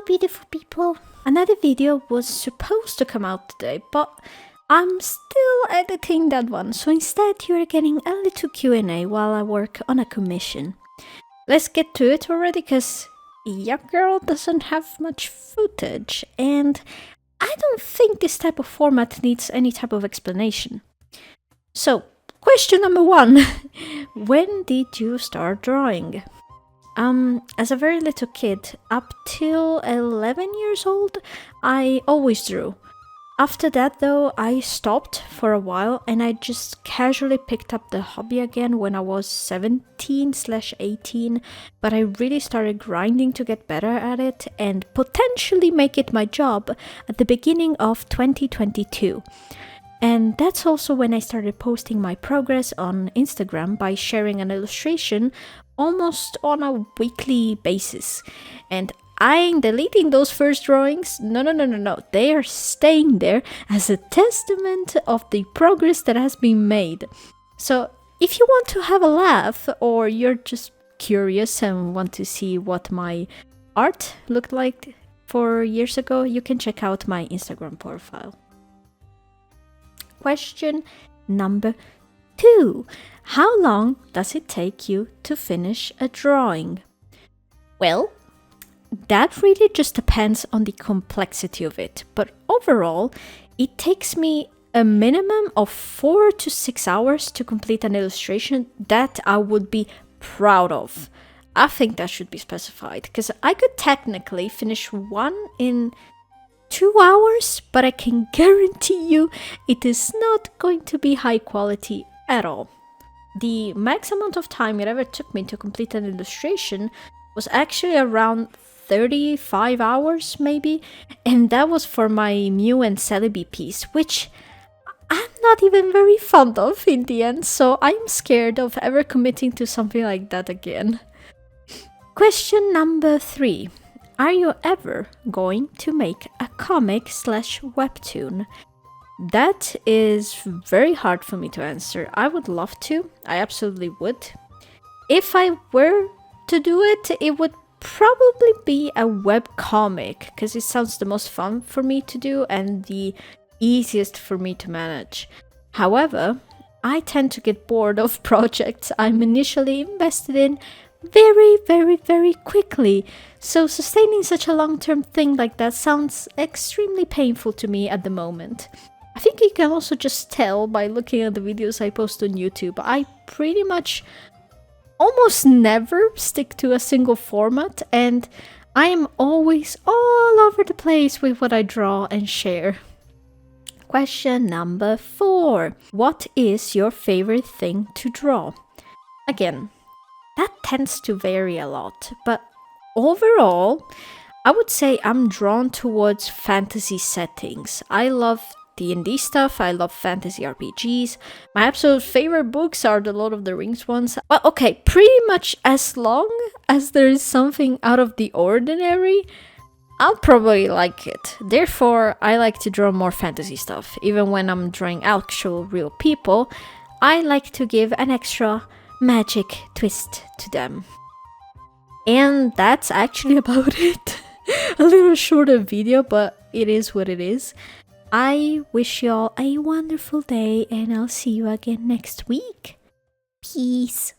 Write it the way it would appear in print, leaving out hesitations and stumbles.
beautiful people. Another video was supposed to come out today, but I'm still editing that one, so instead you're getting a little Q&A while I work on a commission. Let's get to it already, because your girl doesn't have much footage, and I don't think this type of format needs any type of explanation. So, question number 1. When did you start drawing? As a very little kid, up till 11 years old, I always drew. After that though, I stopped for a while and I just casually picked up the hobby again when I was 17/18, but I really started grinding to get better at it and potentially make it my job at the beginning of 2022. And that's also when I started posting my progress on Instagram by sharing an illustration almost on a weekly basis. And I ain't deleting those first drawings. No. They are staying there as a testament of the progress that has been made. So if you want to have a laugh, or you're just curious and want to see what my art looked like 4 years ago, you can check out my Instagram profile. Question number 2. How long does it take you to finish a drawing? Well, that really just depends on the complexity of it, but overall, it takes me a minimum of 4 to 6 hours to complete an illustration that I would be proud of. I think that should be specified, because I could technically finish one in 2 hours, but I can guarantee you it is not going to be high quality at all. The max amount of time it ever took me to complete an illustration was actually around 35 hours maybe, and that was for my Mew and Celebi piece, which I'm not even very fond of in the end, so I'm scared of ever committing to something like that again. Question number 3. Are you ever going to make a comic/webtoon? That is very hard for me to answer. I would love to. I absolutely would. If I were to do it, it would probably be a webcomic, because it sounds the most fun for me to do and the easiest for me to manage. However, I tend to get bored of projects I'm initially invested in very quickly, so sustaining such a long-term thing like that sounds extremely painful to me at the moment. I think you can also just tell by looking at the videos I post on YouTube. I pretty much almost never stick to a single format, and I am always all over the place with what I draw and share. Question number 4. What is your favorite thing to draw? Again, that tends to vary a lot, but overall, I would say I'm drawn towards fantasy settings. I love D&D stuff, I love fantasy RPGs. My absolute favorite books are the Lord of the Rings ones. Well, okay, pretty much as long as there is something out of the ordinary, I'll probably like it. Therefore, I like to draw more fantasy stuff. Even when I'm drawing actual real people, I like to give an extra magic twist to them. And that's actually about it. A little shorter video, but it is what it is. I wish you all a wonderful day, and I'll see you again next week. Peace.